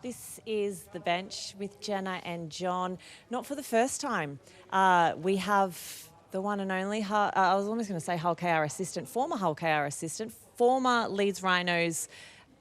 This is The Bench with Jenna and Jon. Not for the first time. We have the one and only, I was almost going to say Hull KR assistant, former Hull KR assistant, former Leeds Rhinos,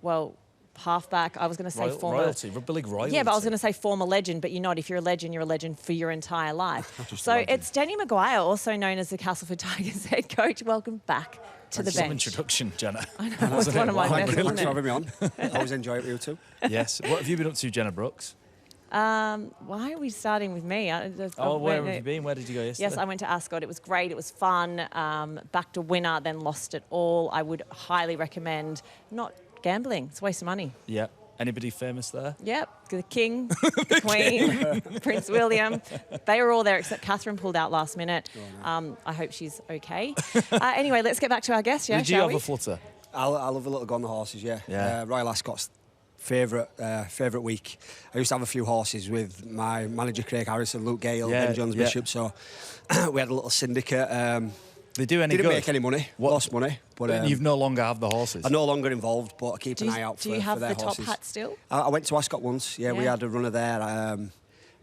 well, halfback. I was going to say former... Royalty, Rugby League royalty. Yeah, but I was going to say former legend, but you're not. If you're a legend for your entire life. So it's Danny McGuire, also known as the Castleford Tigers head coach. Welcome back to The Bench. Some introduction, Jenna. I know, it's one of my best, Thanks for having me on. Always enjoy it with you too. Yes. What have you been up to, Jenna Brooks? Why are we starting with me? Where have you been? Where did you go yesterday? Yes, I went to Ascot. It was great. It was fun. Backed a winner, then lost it all. I would highly recommend not gambling. It's a waste of money. Yeah. Anybody famous there? Yep. The King, the Queen, Prince William. They were all there except Catherine pulled out last minute. Oh, no. I hope she's okay. Anyway, let's get back to our guest, yeah, Did you have a flutter? I love a little go on the horses, yeah. Royal Ascot's favourite week. I used to have a few horses with my manager Craig Harrison, Luke Gale, Ben Jones Bishop, so we had a little syndicate. They do any Didn't good? make any money, lost money. But you've no longer have the horses? I'm no longer involved, but I keep an eye out for their horses. Do you have the top hat still? I went to Ascot once, we had a runner there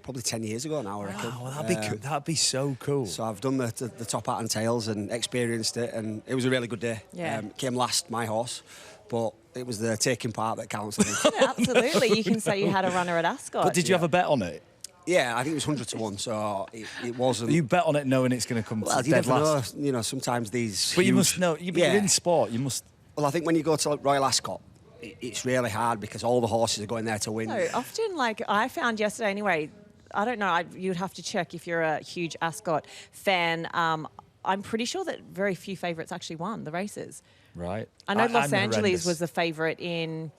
probably 10 years ago now, I reckon. Wow, that'd be so cool. So I've done the top hat and tails and experienced it, and it was a really good day. Yeah. Came last, my horse, but it was the taking part that counts, I think. Yeah, absolutely. You can say you had a runner at Ascot. But did you have a bet on it? Yeah, I think it was 100 to 1, so it wasn't... You bet on it knowing it's going to come to dead last? Know, sometimes these But you must know, you're in sport, you must... Well, I think when you go to Royal Ascot, it's really hard because all the horses are going there to win. So often, like I found yesterday anyway, I don't know, you'd have to check if you're a huge Ascot fan. I'm pretty sure that very few favourites actually won the races. Right. I know Los Angeles was the favourite in,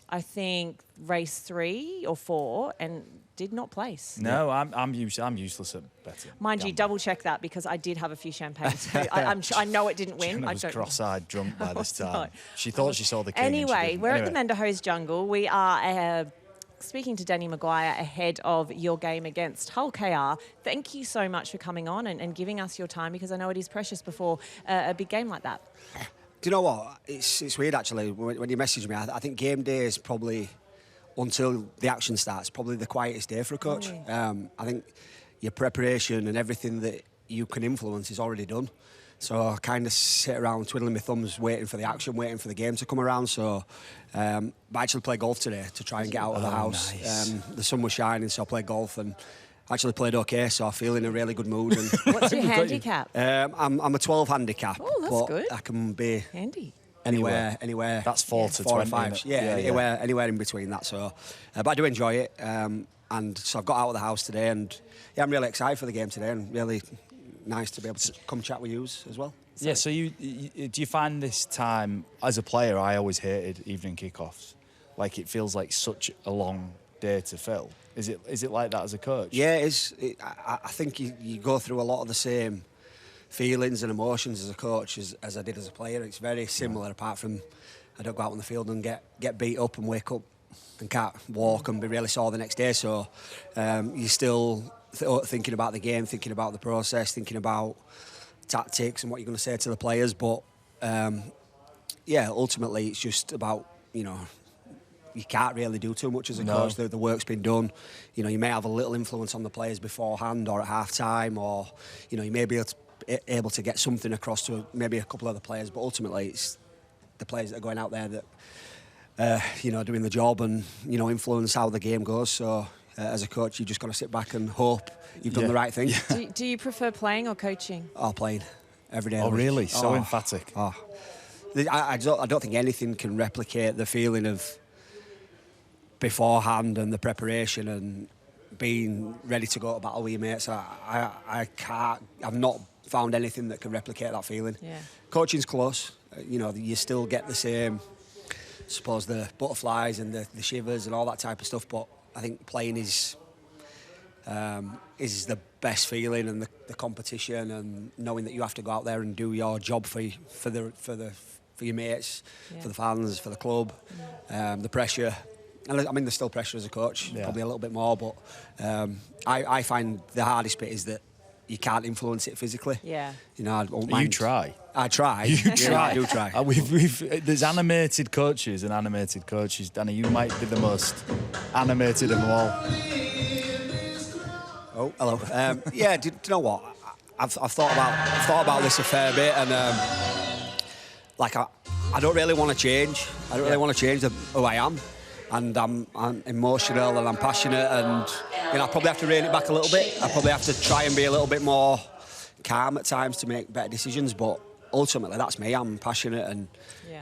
I think, race 3 or 4 and did not place. No, I'm useless at betting. Mind you, double check that because I did have a few champagnes. So I know it didn't win. Jenna was cross-eyed drunk by this time. Not. She thought she saw the king. Anyway, we're at the Menderhose Jungle. We are speaking to Danny McGuire ahead of your game against Hull KR. Thank you so much for coming on and giving us your time because I know it is precious before a big game like that. Do you know what? It's weird actually when you message me. I think game day is probably, until the action starts, probably the quietest day for a coach. I think your preparation and everything that you can influence is already done. So I kind of sit around twiddling my thumbs, waiting for the action, waiting for the game to come around. So I actually played golf today to try and get out of the house. Nice. The sun was shining, so I played golf and actually played okay. So I feel in a really good mood. And what's your handicap? I'm a 12 handicap. Oh, that's but good. I can be handy. Anywhere. That's 4 to 4 or 20. 5. Anywhere in between that. So, but I do enjoy it. And so I've got out of the house today, and I'm really excited for the game today, and really nice to be able to come chat with you as well. So do you find this time as a player? I always hated evening kickoffs. Like it feels like such a long day to fill. Is it like that as a coach? Yeah, it is. I think you go through a lot of the same feelings and emotions as a coach as I did as a player. It's very similar, apart from I don't go out on the field and get beat up and wake up and can't walk and be really sore the next day. So you're still thinking about the game, thinking about the process, thinking about tactics and what you're going to say to the players. But ultimately it's just about, you can't really do too much as a coach. The work's been done. You may have a little influence on the players beforehand or at half time, or you may be able to get something across to maybe a couple of the players, but ultimately it's the players that are going out there that doing the job and influence how the game goes. So as a coach, you just got to sit back and hope you've done the right thing. Do you prefer playing or coaching? Playing every day. Oh, really? So emphatic. I don't think anything can replicate the feeling of beforehand and the preparation and being ready to go to battle with your mates. I've not found anything that can replicate that feeling. Yeah. Coaching's close. You still get the same, I suppose, the butterflies and the shivers and all that type of stuff. But I think playing is the best feeling, and the competition, and knowing that you have to go out there and do your job for your mates, for the fans, for the club, the pressure. And I mean, there's still pressure as a coach, probably a little bit more. But I find the hardest bit is that you can't influence it physically. Yeah. You know, I don't mind. You try. I try. You Yeah, try. I do try. There's animated coaches and animated coaches. Danny, you might be the most animated of them all. Oh, hello. Yeah, do you know what? I've thought about this a fair bit, and like I don't really want to change. I don't really want to change who I am, and I'm emotional and I'm passionate, and you know I probably have to rein it back a little bit. I probably have to try and be a little bit more calm at times to make better decisions, but ultimately that's me. I'm passionate, and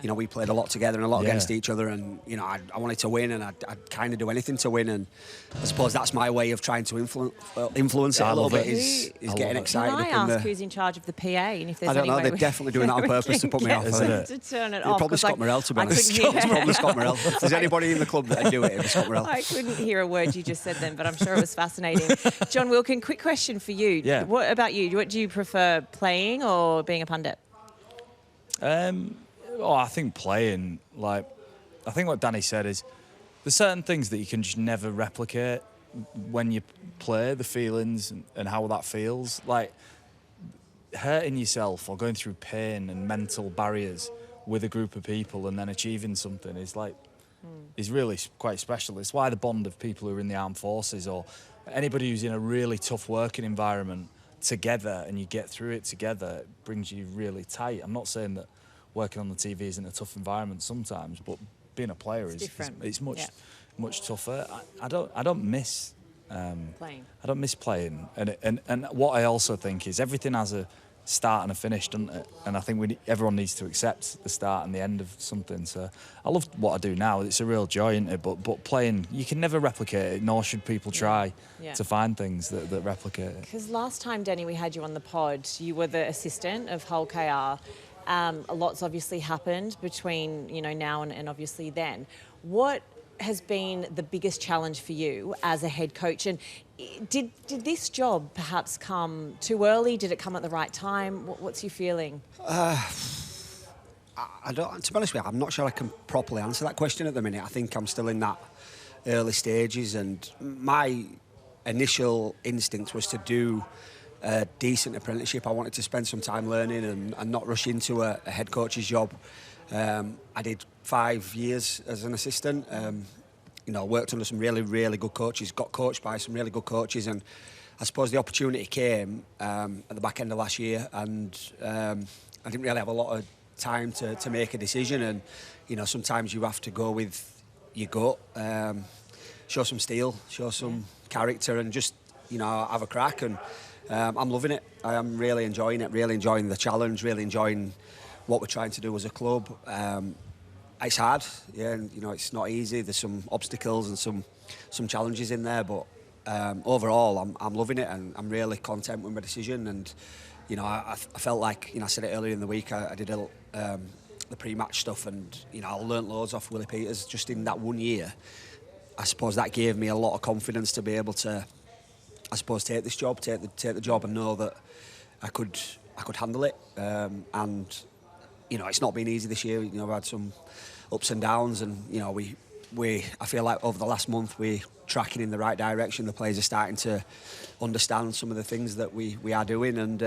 you know we played a lot together and a lot against each other, and you know I wanted to win, and I'd kind of do anything to win, and I suppose that's my way of trying to influence it a little bit. Is getting excited. Can I ask who's in charge of the PA and if there's I don't know. Any way They're definitely doing that on purpose to put me off. To turn it off. Probably Scott Morrell, to be honest. It's probably Scott Morrell. If there's anybody in the club that would do it, it'd be Scott Morrell. I couldn't hear a word you just said then, but I'm sure it was fascinating. John Wilkin, quick question for you. Yeah. What about you? What do you prefer, playing or being a pundit? I think playing, like, I think what Danny said is there's certain things that you can just never replicate when you play, the feelings and how that feels. Like, hurting yourself or going through pain and mental barriers with a group of people and then achieving something is like, is really quite special. It's why the bond of people who are in the armed forces or anybody who's in a really tough working environment together and you get through it together brings you really tight. I'm not saying that working on the TV isn't a tough environment sometimes, but being a player is much tougher. I don't miss playing. I don't miss playing, and what I also think is everything has a start and a finish, doesn't it? And I think everyone needs to accept the start and the end of something. So I love what I do now. It's a real joy, isn't it? But playing, you can never replicate it, nor should people try to find things that replicate it. Because last time, Danny, we had you on the pod, you were the assistant of Hull KR. A lot's obviously happened between now and obviously then. What has been the biggest challenge for you as a head coach, and did this job perhaps come too early? Did it come at the right time? What's your feeling? I don't. To be honest with you, I'm not sure I can properly answer that question at the minute. I think I'm still in that early stages, and my initial instinct was to do a decent apprenticeship. I wanted to spend some time learning and not rush into a head coach's job. I did 5 years as an assistant. Worked under some really, really good coaches, got coached by some really good coaches, and I suppose the opportunity came at the back end of last year, and I didn't really have a lot of time to make a decision, and sometimes you have to go with your gut, show some steel, show some character, and just have a crack. And I'm loving it. I am really enjoying it, really enjoying the challenge, really enjoying what we're trying to do as a club. It's hard, and it's not easy. There's some obstacles and some challenges in there, but overall, I'm loving it, and I'm really content with my decision. And I felt like I said it earlier in the week. I did the pre-match stuff, and I learnt loads off Willie Peters just in that 1 year. I suppose that gave me a lot of confidence to be able to, take this job, take the job, and know that I could handle it. And it's not been easy this year. I've had some ups and downs, and I feel like over the last month we're tracking in the right direction. The players are starting to understand some of the things that we are doing, and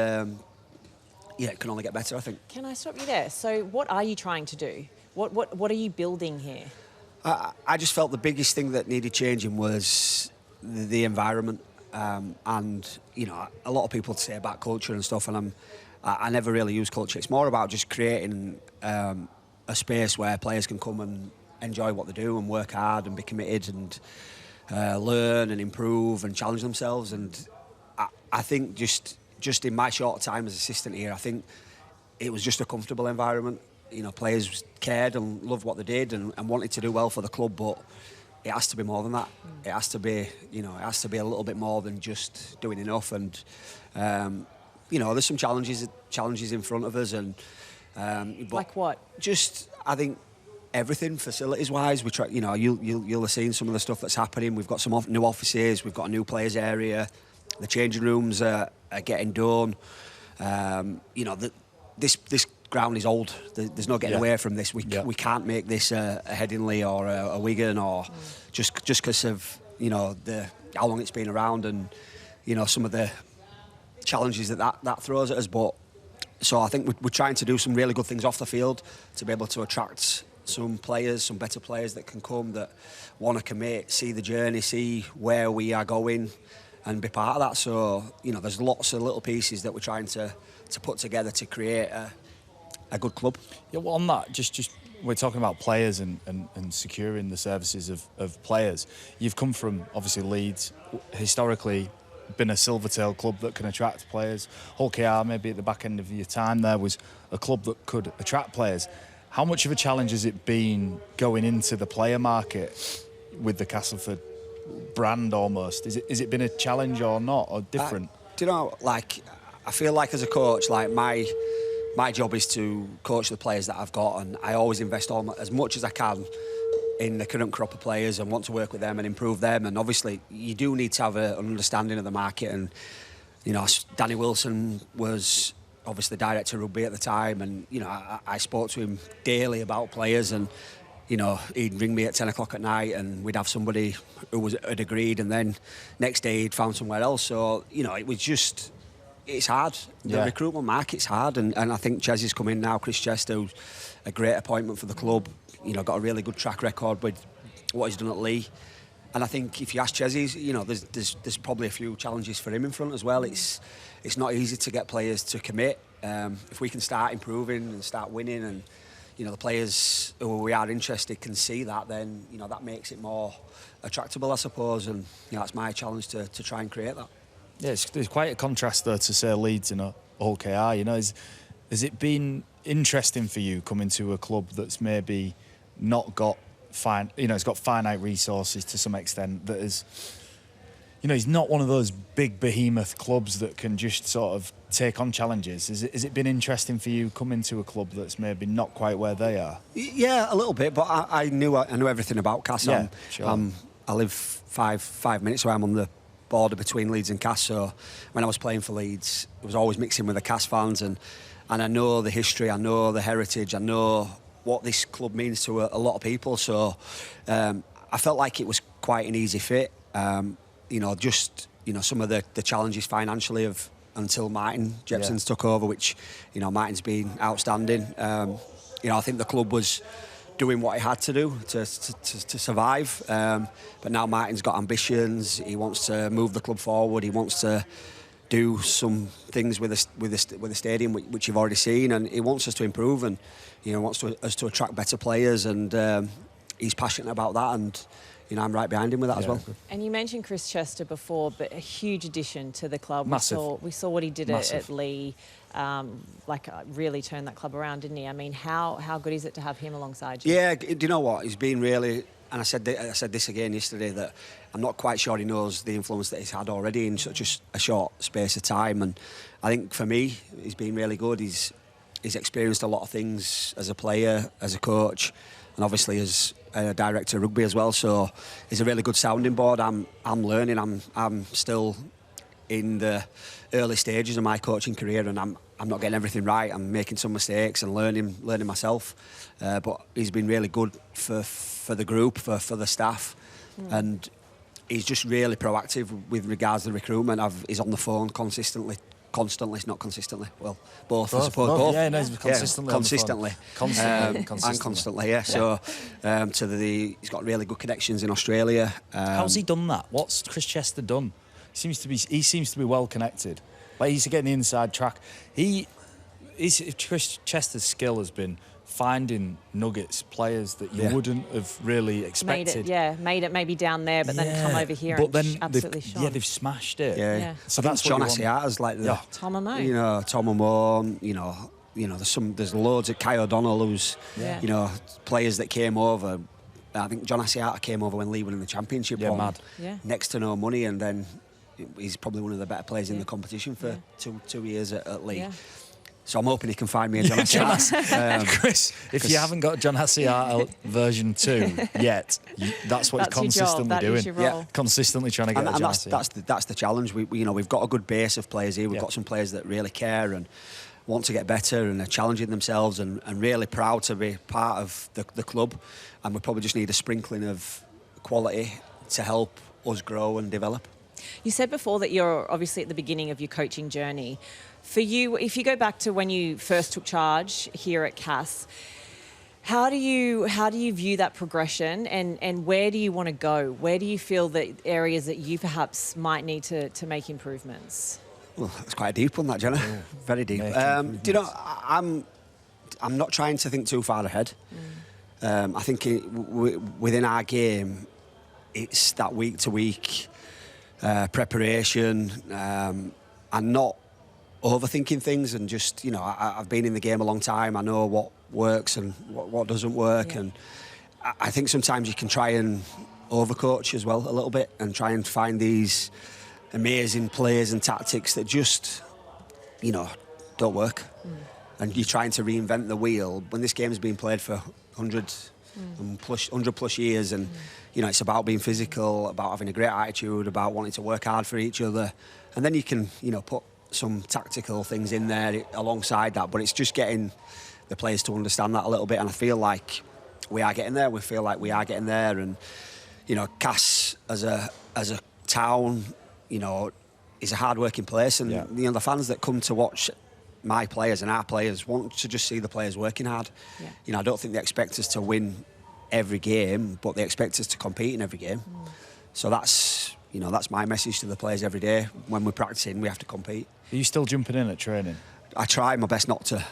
it can only get better, I think. Can I stop you there? So what are you trying to do? What are you building here? I just felt the biggest thing that needed changing was the environment, and a lot of people say about culture and stuff, and I never really use culture. It's more about just creating a space where players can come and enjoy what they do and work hard and be committed and learn and improve and challenge themselves. And I think just in my short time as assistant here, I think it was just a comfortable environment. Players cared and loved what they did and wanted to do well for the club, but it has to be more than that. It has to be, it has to be a little bit more than just doing enough. And there's some challenges in front of us, and like what? Just, I think, everything facilities-wise. We try. You'll have seen some of the stuff that's happening. We've got some new offices. We've got a new players' area. The changing rooms are getting done. This ground is old. There's no getting away from this. We can't make this a Headingley or a Wigan, or just because of how long it's been around, and some of the challenges that throws at us. But so I think we're trying to do some really good things off the field to be able to attract some players, some better players that can come, that want to commit, see the journey, see where we are going, and be part of that. So, you know, there's lots of little pieces that we're trying to put together to create a good club. Yeah, well, on that, just we're talking about players and securing the services of players. You've come from, obviously, Leeds, historically been a Silvertail club that can attract players. Hull KR, maybe at the back end of your time there, was a club that could attract players. How much of a challenge has it been going into the player market with the Castleford brand almost? Is it been a challenge or not, or different? Do you know, like, I feel like as a coach, like my job is to coach the players that I've got, and I always invest as much as I can in the current crop of players and want to work with them and improve them. And obviously, you do need to have an understanding of the market. And, you know, Danny Wilson was obviously director of rugby at the time, and, you know, I spoke to him daily about players, and, you know, he'd ring me at 10 o'clock at night and we'd have somebody who had agreed, and then next day he'd found somewhere else. So, you know, it was just, it's hard. The recruitment market's hard, and I think Ches has come in now, Chris Chester, who's a great appointment for the club. You know, got a really good track record with what he's done at Lee. And I think if you ask Ches, you know, there's probably a few challenges for him in front as well. It's not easy to get players to commit. If we can start improving and start winning, and, you know, the players who we are interested can see that, then, you know, that makes it more attractable, I suppose. And, you know, that's my challenge to try and create that. Yeah, there's quite a contrast there to, say, Leeds and Hull KR. You know, has it been interesting for you coming to a club that's maybe not got it's got finite resources to some extent, that is, you know, he's not one of those big behemoth clubs that can just sort of take on challenges. Has it been interesting for you coming to a club that's maybe not quite where they are? Yeah, a little bit, but I knew everything about Cass. Yeah, sure. I live five minutes away. I'm on the border between Leeds and Cass, so when I was playing for Leeds, I was always mixing with the Cass fans, and I know the history, I know the heritage, I know what this club means to a lot of people. So I felt like it was quite an easy fit. You know, just, you know, some of the challenges financially of until Martin Jepson's took over, which, you know, Martin's been outstanding. You know, I think the club was doing what he had to do to survive. But now Martin's got ambitions. He wants to move the club forward. He wants to do some things with the stadium, which you've already seen, and he wants us to improve, and, you know, wants us to attract better players, and he's passionate about that, and, you know, I'm right behind him with that as well. Good. And you mentioned Chris Chester before, but a huge addition to the club. Massive. We saw what he did at Lee, really turned that club around, didn't he? I mean, how good is it to have him alongside you? Yeah, do you know what? He's been really, and I said this again yesterday, that I'm not quite sure he knows the influence that he's had already in such a short space of time. And I think for me, he's been really good. He's experienced a lot of things as a player, as a coach, and obviously as a director of rugby as well. So he's a really good sounding board. I'm learning. I'm still in the early stages of my coaching career, and I'm not getting everything right. I'm making some mistakes and learning myself. But he's been really good for the group, for the staff, and he's just really proactive with regards to the recruitment. He's on the phone constantly, not consistently. Well, both I suppose. Both. Yeah, no, he's consistently. Consistently. And constantly. Yeah. So, he's got really good connections in Australia. How's he done that? What's Chris Chester done? He seems to be well connected. Like, he's getting the inside track. Chris Chester's skill has been finding nuggets, players that you wouldn't have really expected. Made it maybe down there, but then come over here and absolutely shone. Yeah, they've smashed it. Yeah. So that's John Asiata's like the Tom and Mo. You know, Tom and Mo. You know, there's loads of Kai O'Donnell, who's you know, players that came over. I think John Asiata came over when Lee won in the championship. Mad. Next to no money, and then he's probably one of the better players in the competition for 2 years at Lee. Yeah. So I'm hoping he can find me a John Asiata. Chris, if you haven't got John Asiata version 2 yet, that's what you're consistently doing. Consistently trying to get a John Asiata. That's the challenge. We've got a good base of players here. We've got some players that really care and want to get better and are challenging themselves and really proud to be part of the club. And we probably just need a sprinkling of quality to help us grow and develop. You said before that you're obviously at the beginning of your coaching journey. For you, if you go back to when you first took charge here at Cass, how do you view that progression, and where do you want to go? Where do you feel that areas that you perhaps might need to make improvements? Well, it's quite a deep one, that, Jenna. Yeah. Very deep. Do you know, I'm not trying to think too far ahead. I think within our game, it's that week-to-week preparation and not overthinking things, and just, you know, I've been in the game a long time. I know what works and what doesn't work, and I think sometimes you can try and overcoach as well a little bit and try and find these amazing plays and tactics that just, you know, don't work. And you're trying to reinvent the wheel when this game has been played for 100 plus years, and you know, it's about being physical, about having a great attitude, about wanting to work hard for each other, and then you can, you know, put some tactical things in there alongside that, but it's just getting the players to understand that a little bit, and I feel like we are getting there. We feel like we are getting there, and you know, Cass as a town, you know, is a hard-working place, and you know, the fans that come to watch my players and our players want to just see the players working hard. You know, I don't think they expect us to win every game, but they expect us to compete in every game. So that's, you know, that's my message to the players every day. When we're practicing, we have to compete. Are you still jumping in at training? I try my best not to.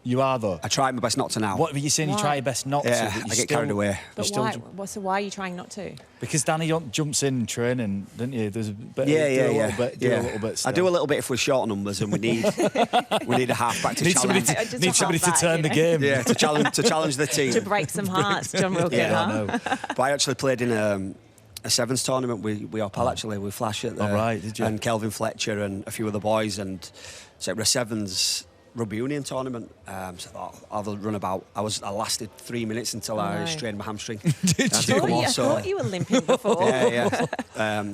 You are, though? I try my best not to now. What were you saying? Why? You try your best not to? Yeah, I get carried away. But why? So why are you trying not to? Because Danny jumps in training, didn't you? There's a bit. A little bit. I do a little bit if we're short numbers and we need a halfback to challenge. Need somebody to turn the game. Yeah, to challenge the team. To break some hearts, John Wilkin. But I actually played in a sevens tournament with Opal, actually, with Flash at the, did you? And Kelvin Fletcher and a few other boys, and so it was a sevens rugby union tournament. So I thought I'll run about. I lasted 3 minutes until I strained my hamstring. Did you? I thought you were limping before.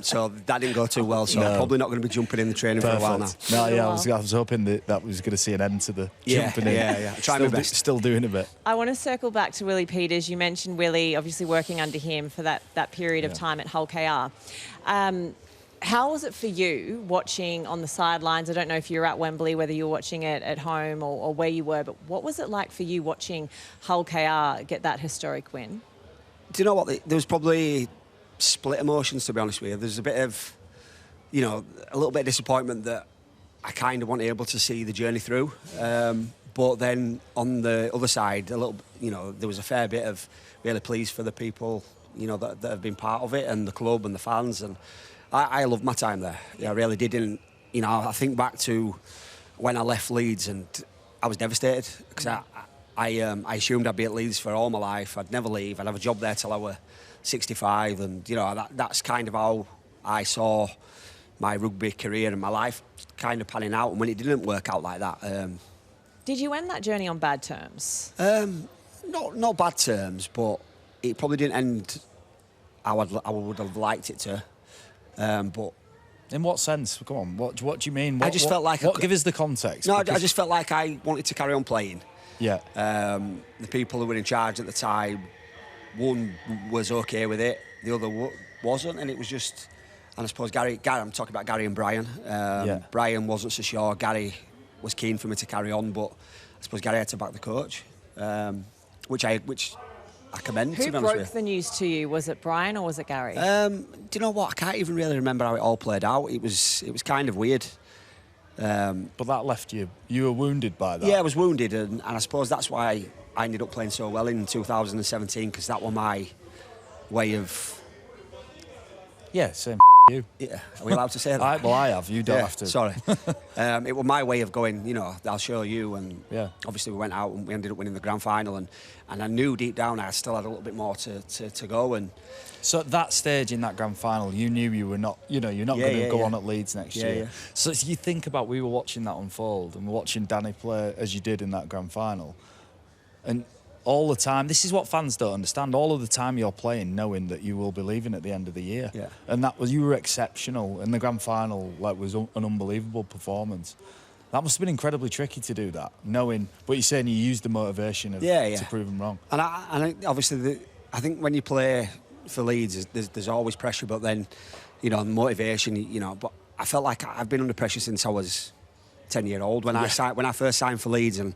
So that didn't go too well. So I'm probably not going to be jumping in the training for a while now. No, I was hoping that was going to see an end to the jumping in. Yeah. Try my best. Still doing a bit. I want to circle back to Willie Peters. You mentioned Willie, obviously working under him for that period of time at Hull KR. How was it for you watching on the sidelines? I don't know if you were at Wembley, whether you were watching it at home or where you were, but what was it like for you watching Hull KR get that historic win? Do you know what? There was probably split emotions, to be honest with you. There's a bit of, you know, a little bit of disappointment that I kind of wasn't able to see the journey through. But then on the other side, a little, you know, there was a fair bit of really pleased for the people, you know, that have been part of it, and the club and the fans, and I loved my time there. Yeah, I really did. And, you know, I think back to when I left Leeds, and I was devastated because I assumed I'd be at Leeds for all my life. I'd never leave. I'd have a job there till I were 65, and you know, that's kind of how I saw my rugby career and my life kind of panning out. And when it didn't work out like that, did you end that journey on bad terms? Not bad terms, but it probably didn't end how I would have liked it to. But in what sense? Come on, what do you mean? I just felt like give us the context. No, I just felt like I wanted to carry on playing. Yeah. The people who were in charge at the time, one was okay with it, the other wasn't, and it was just. And I suppose Gary, I'm talking about Gary and Brian. Brian wasn't so sure. Gary was keen for me to carry on, but I suppose Gary had to back the coach, which I commend. Who broke the news to you? Was it Brian or was it Gary? Do you know what? I can't even really remember how it all played out. It was kind of weird. But that left you. You were wounded by that. Yeah, I was wounded, and I suppose that's why I ended up playing so well in 2017, because that was my way of. Yeah, same. You. Yeah, are we allowed to say that? Well, I have. You don't have to. Sorry. It was my way of going, you know, I'll show you. And obviously we went out and we ended up winning the grand final. And I knew deep down I still had a little bit more to go. And so at that stage in that grand final, you knew you were not, you know, you're not going to go on at Leeds next year. Yeah. So you think about, we were watching that unfold and we're watching Danny play as you did in that grand final. And all the time, this is what fans don't understand, all of the time you're playing knowing that you will be leaving at the end of the year. Yeah. And you were exceptional, and the grand final was an unbelievable performance. That must have been incredibly tricky to do that, knowing, but you're saying you used the motivation to prove them wrong. And I obviously, I think when you play for Leeds, there's always pressure, but then, you know, motivation, you know. But I felt like I've been under pressure since I was 10-year-old. When I first signed for Leeds, and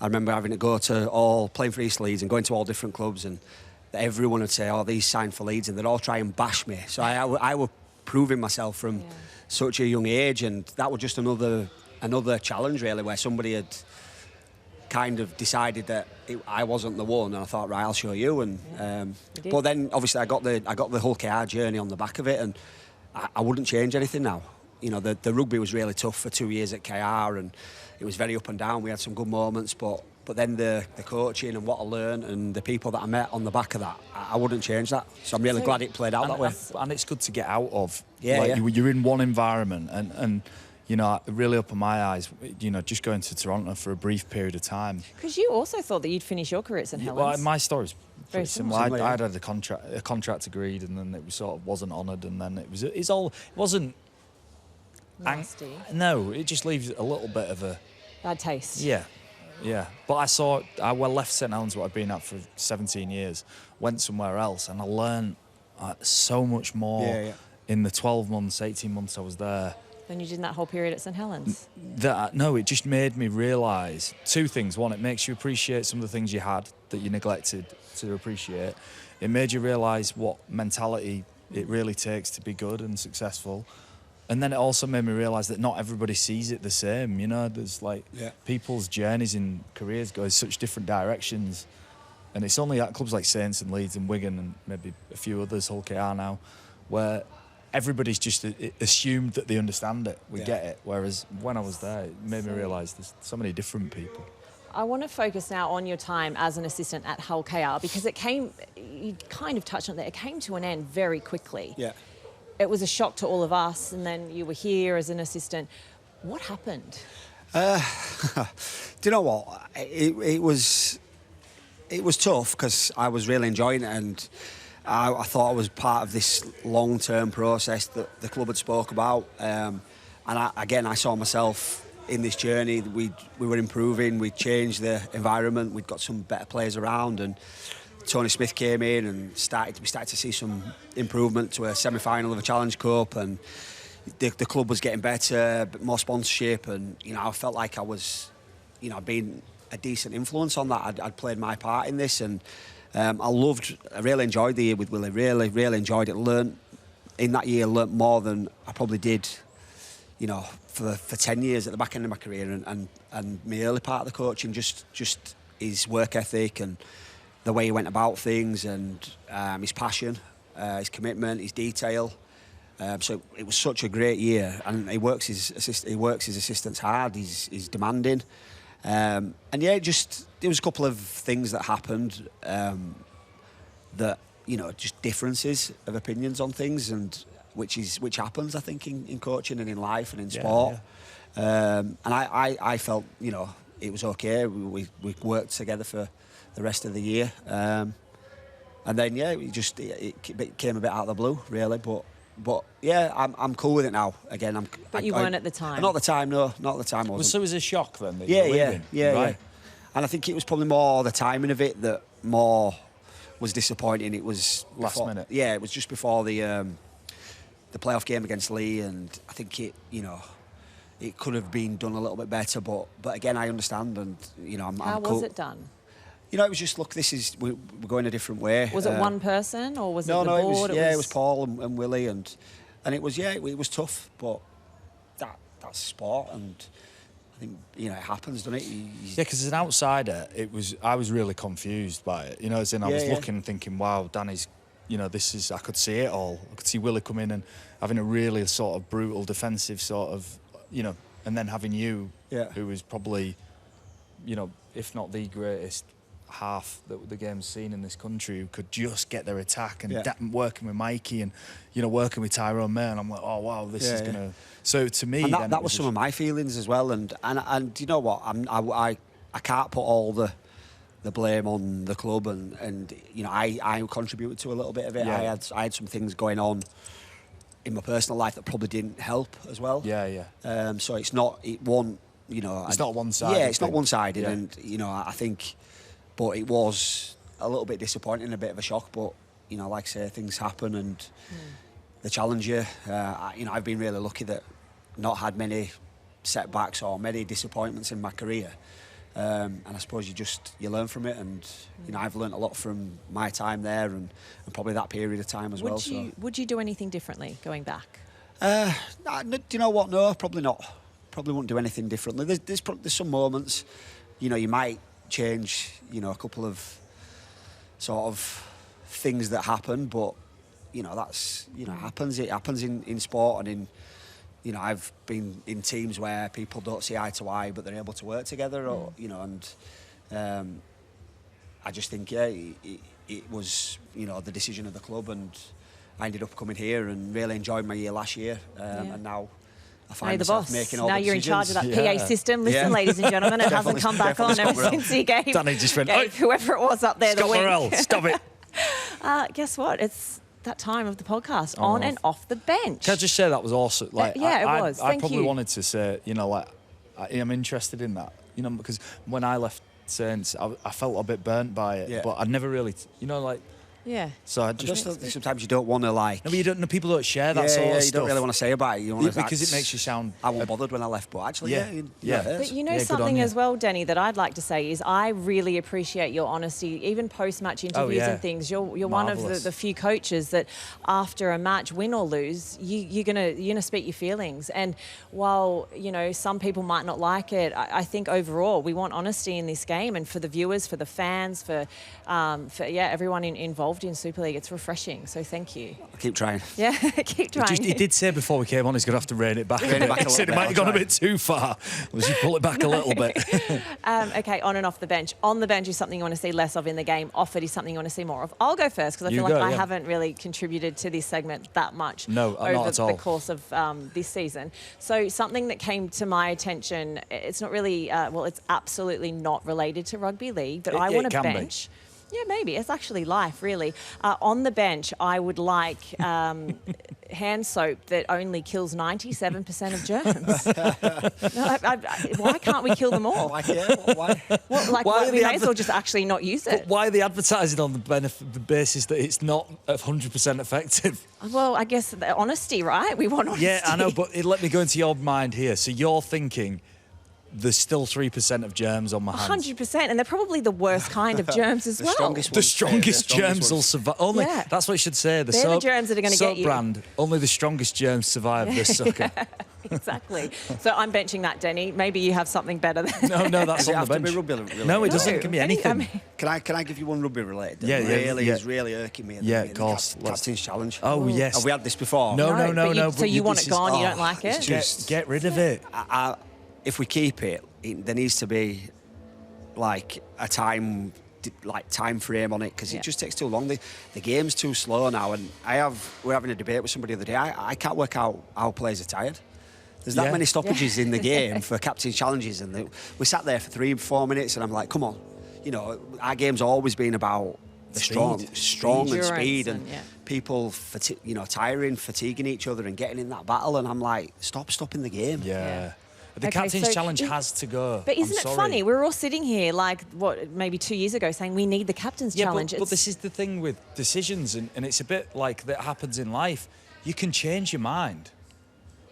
I remember having to go to playing for East Leeds and going to all different clubs, and everyone would say, "Oh, these signed for Leeds," and they'd all try and bash me. So I was proving myself from such a young age, and that was just another challenge really, where somebody had kind of decided that I wasn't the one, and I thought, right, I'll show you. And but then obviously I got the whole KR journey on the back of it, and I wouldn't change anything now. You know, the rugby was really tough for 2 years at KR, and it was very up and down. We had some good moments, but then the coaching and what I learned and the people that I met on the back of that, I wouldn't change that. So I'm really glad it played out that way. And it's good to get out of. Yeah. You're in one environment, and you know, it really opened my eyes, you know, just going to Toronto for a brief period of time. Because you also thought that you'd finish your career at St Helens. Well, my story's very similar. I'd had a contract agreed, and then it sort of wasn't honoured, and then it wasn't nasty. No, it just leaves a little bit of a bad taste. Yeah. But I left St Helens, what I'd been at for 17 years, went somewhere else, and I learned so much more in the 12 months, 18 months I was there. Than you did in that whole period at St Helens? No, it just made me realise two things. One, it makes you appreciate some of the things you had that you neglected to appreciate. It made you realise what mentality it really takes to be good and successful. And then it also made me realise that not everybody sees it the same. You know, there's people's journeys in careers go in such different directions. And it's only at clubs like Saints and Leeds and Wigan and maybe a few others, Hull KR now, where everybody's just assumed that they understand it, we get it. Whereas when I was there, it made me realise there's so many different people. I want to focus now on your time as an assistant at Hull KR, because you kind of touched on that, it came to an end very quickly. Yeah. It was a shock to all of us, and then you were here as an assistant. What happened? Do you know what? It was tough because I was really enjoying it, and I thought I was part of this long-term process that the club had spoke about. And I saw myself in this journey. We were improving. We changed the environment. We'd got some better players around, and Tony Smith came in and we started to see some improvement to a semi-final of a Challenge Cup, and the club was getting better, more sponsorship, and you know, I felt like I was, you know, being a decent influence on that. I'd played my part in this, and I really enjoyed the year with Willie. Really enjoyed it. Learned more than I probably did, you know, for 10 years at the back end of my career, and my early part of the coaching, just his work ethic and the way he went about things, and his passion, his commitment, his detail. So it was such a great year, and he works his assistants hard. He's demanding, and there was a couple of things that happened that, you know, just differences of opinions on things, and which happens, I think, in coaching and in life and in sport. And I felt, you know, it was okay. We worked together for the rest of the year, and then it came a bit out of the blue, really. But yeah, I'm cool with it now. Again, But you weren't at the time. Not at the time, no, not at the time. I wasn't. So it was a shock then. That Yeah. Right. And I think it was probably more the timing of it that more was disappointing. It was last minute. Yeah, it was just before the playoff game against Lee, and I think it could have been done a little bit better. But again, I understand, and you know, I'm How cool. was it done? You know, it was just, look, we're going a different way. Was it one person, or was it the board? board? It was Paul and Willie, and it was it was tough, but that's sport, and I think, you know, it happens, doesn't it? Yeah, because as an outsider, I was really confused by it. You know, as in I was looking and thinking, wow, Danny's, you know, I could see it all. I could see Willie come in and having a really sort of brutal defensive sort of, you know, and then having you, who was probably, you know, if not the greatest half that the game's seen in this country, who could just get their attack, and working with Mikey, and you know, working with Tyrone May, and I'm like, oh wow, this is gonna. So to me, and that was some of my feelings as well, and you know what, I can't put all the blame on the club, and you know, I contributed to a little bit of it. I had some things going on in my personal life that probably didn't help as well. So it's not not one-sided. Yeah, it's not one-sided, and you know, I think. But it was a little bit disappointing, a bit of a shock. But you know, like I say, things happen and they challenge you. You know, I've been really lucky that not had many setbacks or many disappointments in my career. And I suppose you learn from it, and you know, I've learned a lot from my time there and probably that period of time as well. Would you do anything differently going back? Do you know what? No, probably not. Probably wouldn't do anything differently. There's some moments, you know, you might change, you know, a couple of sort of things that happen, but you know, that's, you know, happens. It happens in sport, and in, you know, I've been in teams where people don't see eye to eye, but they're able to work together, or you know, and I just think, yeah, it was, you know, the decision of the club, and I ended up coming here and really enjoyed my year last year, and now I find myself making all the now you're in charge decisions. of that PA system. Listen, ladies and gentlemen, it hasn't come back on ever since he gave Danny just went, whoever it was up there Scott the wink. Morrell, stop it. Guess what? It's that time of the podcast, on and off the bench. Can I just say that was awesome? Like, it was. I Thank probably you. wanted to say, you know, like, I'm interested in that, you know, because when I left Saints, I felt a bit burnt by it, but I'd never really, you know, like. Yeah. So I just think sometimes you don't want to, like. No, but you don't. No, people don't share that sort of you stuff. don't really want to say about it. You want because it makes you sound. I wasn't bothered when I left, but actually, yeah. But you know good on something you. as well, Danny, that I'd like to say is I really appreciate your honesty, even post-match interviews and things. You're one of the few coaches that, after a match, win or lose, you're gonna speak your feelings. And while you know some people might not like it, I think overall we want honesty in this game, and for the viewers, for the fans, for everyone involved in Super League, it's refreshing. So thank you. I'll keep trying. Yeah, keep trying. He did say before we came on he's going to have to rein it back. Rein it back a little He said it bit, might have I'll gone a try. bit too far. We should pull it back a little bit. Okay, on and off the bench. On the bench is something you want to see less of in the game. Off it is something you want to see more of. I'll go first because I feel like I haven't really contributed to this segment that much over the course of this season. So something that came to my attention, it's not really, it's absolutely not related to rugby league, but I want to bench. Yeah, maybe. It's actually life, really. On the bench, I would like hand soap that only kills 97% of germs. Why can't we kill them all? Why? Why we may as well just actually not use it. But why are they advertising on the basis that it's not 100% effective? Well, I guess the honesty, right? We want honesty. Yeah, I know, but let me go into your mind here. So you're thinking there's still 3% of germs on my hands. 100%, and they're probably the worst kind of germs as well. The strongest germs will survive. That's what you should say. They're the germs that are going to get you. Brand, only the strongest germs survive this sucker. Exactly. So I'm benching that, Denny. Maybe you have something better than No, that's on the bench. No, it doesn't. It can be anything. Can I give you one rugby related? Yeah, It's really irking me. Of course. Captain's challenge. Oh, yes. Have we had this before? No. So you want it gone? You don't like it? Get rid of it. If we keep it, there needs to be like a time frame on it, because it just takes too long. The game's too slow now, and we're having a debate with somebody the other day. I can't work out how players are tired. There's that many stoppages in the game for captain's challenges, and we sat there for 3-4 minutes, and I'm like, come on, you know, our game's always been about the strong and speed, and people, tiring, fatiguing each other, and getting in that battle. And I'm like, stopping the game. Yeah. The captain's challenge has to go. But isn't it funny? We're all sitting here maybe 2 years ago saying we need the captain's challenge. But this is the thing with decisions, and it's a bit like that happens in life. You can change your mind.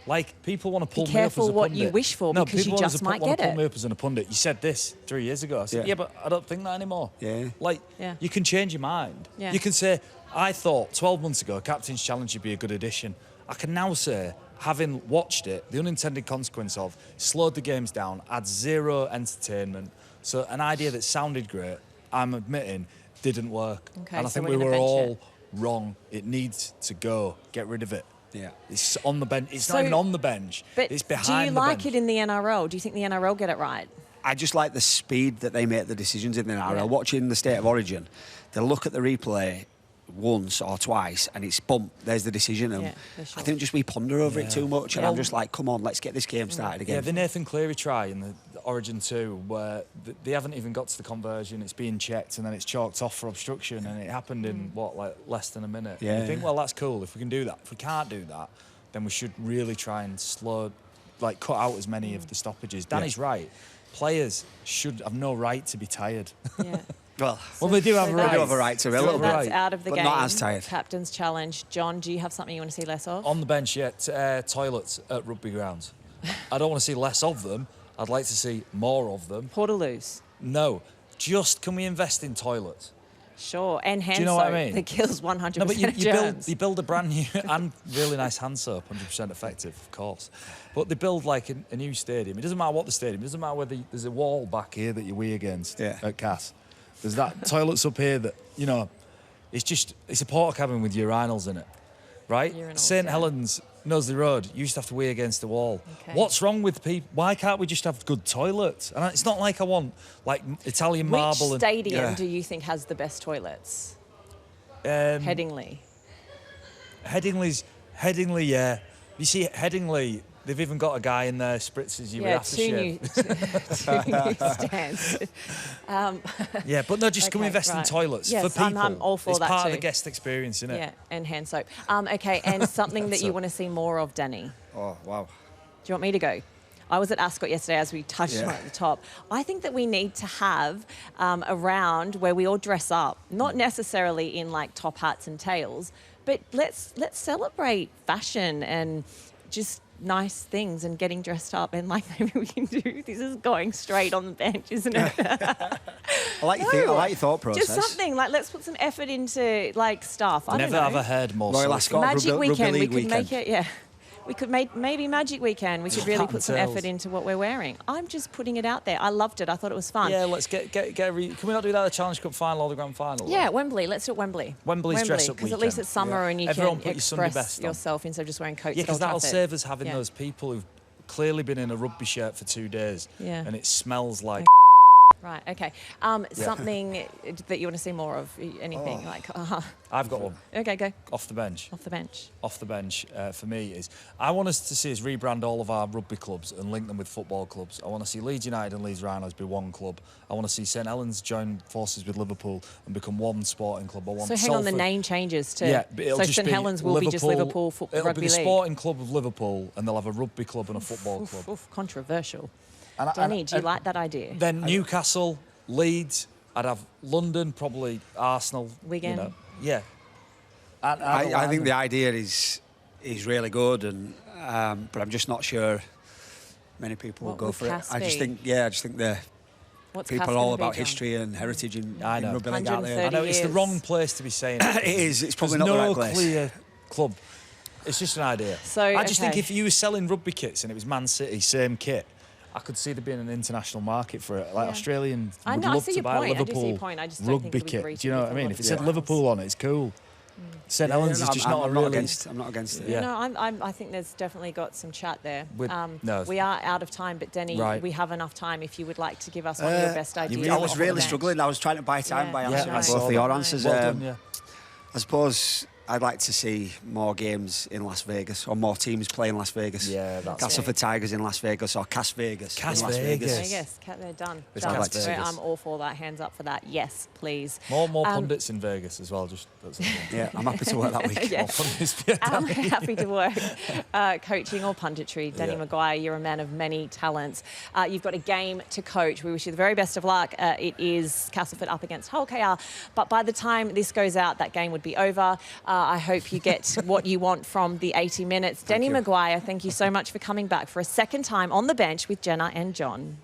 Like, people want to pull me up as a pundit. Be careful what you wish for, because you just might get it. Pull me up as a pundit. You said this 3 years ago. I said, but I don't think that anymore. Yeah. You can change your mind. Yeah. You can say, I thought 12 months ago captain's challenge would be a good addition. I can now say, having watched it, the unintended consequence of slowed the games down, adds zero entertainment. So an idea that sounded great, I'm admitting, didn't work. Okay, and I think we were all wrong. It needs to go. Get rid of it. Yeah. It's on the bench. It's not even on the bench. But it's behind the bench. Do you like it in the NRL? Do you think the NRL get it right? I just like the speed that they make the decisions in the NRL. Yeah. Watching the State of Origin, they'll look at the replay once or twice and it's bump, there's the decision. And I think just we ponder over it too much, and I'm just like, come on, let's get this game started again. Yeah, the Nathan Cleary try in the Origin 2, where they haven't even got to the conversion, it's being checked and then it's chalked off for obstruction, and it happened in less than a minute. Yeah. And you think, well, that's cool if we can do that. If we can't do that, then we should really try and cut out as many of the stoppages. Danny's right. Players should have no right to be tired. Yeah. Well, They do have a they right. do have a right to a So little that's bit. out of the But game. not as tired. Captain's challenge. John, do you have something you want to see less of? On the bench, toilets at rugby grounds. I don't want to see less of them. I'd like to see more of them. Portaloos. No, just can we invest in toilets? Sure, and hand Do you know soap what I mean? that kills 100% No, but of germs. you build a brand new and really nice hand soap, 100% effective, of course. But they build like a new stadium. It doesn't matter what the stadium. It doesn't matter whether there's a wall back here that you wee against at Cass. There's that toilets up here that it's a porta cabin with urinals in it, right? Urinals, St yeah. Helens, Knowsley Road. You used to have to wee against the wall. Okay. What's wrong with people? Why can't we just have good toilets? And it's not like I want like Italian marble. Which stadium do you think has the best toilets? Headingley. Headingley, yeah. You see, Headingley, they've even got a guy in there spritzes you with aftershave. Two new stands. Yeah, but no, just can we Okay, invest in right. toilets Yes, for people? I'm all for it's that part too. of the guest experience, isn't it? Yeah, and hand soap. Okay, and something that you want to see more of, Danny. Oh, wow. Do you want me to go? I was at Ascot yesterday, as we touched on at the top. I think that we need to have a round where we all dress up, not necessarily in like top hats and tails, but let's celebrate fashion and just nice things and getting dressed up, and like maybe we can do. This is going straight on the bench, isn't it? I like your thought process. Just something like let's put some effort into like stuff. I Never don't know. ever heard more. Royal so- Ascot Magic Rugby Weekend. We League could weekend. make it. Yeah. We could maybe Magic Weekend. We could really put some effort into what we're wearing. I'm just putting it out there. I loved it. I thought it was fun. Yeah, let's get can we not do that at the Challenge Cup final or the Grand Final? Yeah, Wembley. Let's do it Wembley. Wembley's dress-up because at least weekend. it's summer and you Everyone can put your Sunday express best on. yourself instead of just wearing coats. Yeah, at because Old that'll Trafford. save us having Yeah. those people who've clearly been in a rugby shirt for 2 days. Yeah. And it smells like. Right. Okay. Something that you want to see more of? Anything like? I've got one. Okay, go Off the bench. off the bench. Off the bench for me is I want us to see us rebrand all of our rugby clubs and link them with football clubs. I want to see Leeds United and Leeds Rhinos be one club. I want to see St Helens join forces with Liverpool and become one sporting club. I want So hang on, the Salford- name changes to. Yeah, but it'll so just St be Helens will be just Liverpool It'll Rugby be the League. sporting club of Liverpool, and they'll have a rugby club and a football Oof, club. oof, controversial. And Danny, do you like that idea? Then Newcastle, Leeds. I'd have London, probably Arsenal. Wigan. You know. Yeah. And I think the idea is really good, and but I'm just not sure many people will What go would for it. Cass I just be? think the What's people Cass are all gonna be, about John? history and heritage in I know. rugby league, aren't they? 130 I know it's the years. wrong place to be saying it. It is. It's probably There's not the no right place. clear club. It's just an idea. So, I just think okay. if you were selling rugby kits and it was Man City, same kit, I could see there being an international market for it. Like Yeah. Australian I would know, I love see to your buy a point. I do see Liverpool your point. I just don't think rugby it would kit. reach Do you know what I a mean? lot If of it said fans. Liverpool on it, it's cool. St Helens is just I'm not a not really. I'm not against it. Yeah. No, I think there's definitely got some chat there. No. We are out of time, but Denny, Right. we have enough time if you would like to give us one of your best ideas. I was off the really bench. struggling. I was trying to buy time Yeah. by Yeah, answering I both saw of your that. answers. Well done, yeah. I suppose I'd like to see more games in Las Vegas, or more teams play in Las Vegas. Yeah, that's Castleford Tigers in Las Vegas, or Cas Vegas Cas in Las Vegas. Vegas. Yes, they're done. It's Done. Cas Vegas. I'm all for that. Hands up for that. Yes, please. More pundits in Vegas as well. Just that's Yeah, I'm happy to work that week. Yeah. More pundits. Yeah, I'm happy to work coaching or punditry. Danny Yeah. McGuire, you're a man of many talents. You've got a game to coach. We wish you the very best of luck. It is Castleford up against Hull KR. But by the time this goes out, that game would be over. I hope you get what you want from the 80 minutes. Danny you. McGuire, thank you so much for coming back for a second time on the bench with Jenna and Jon.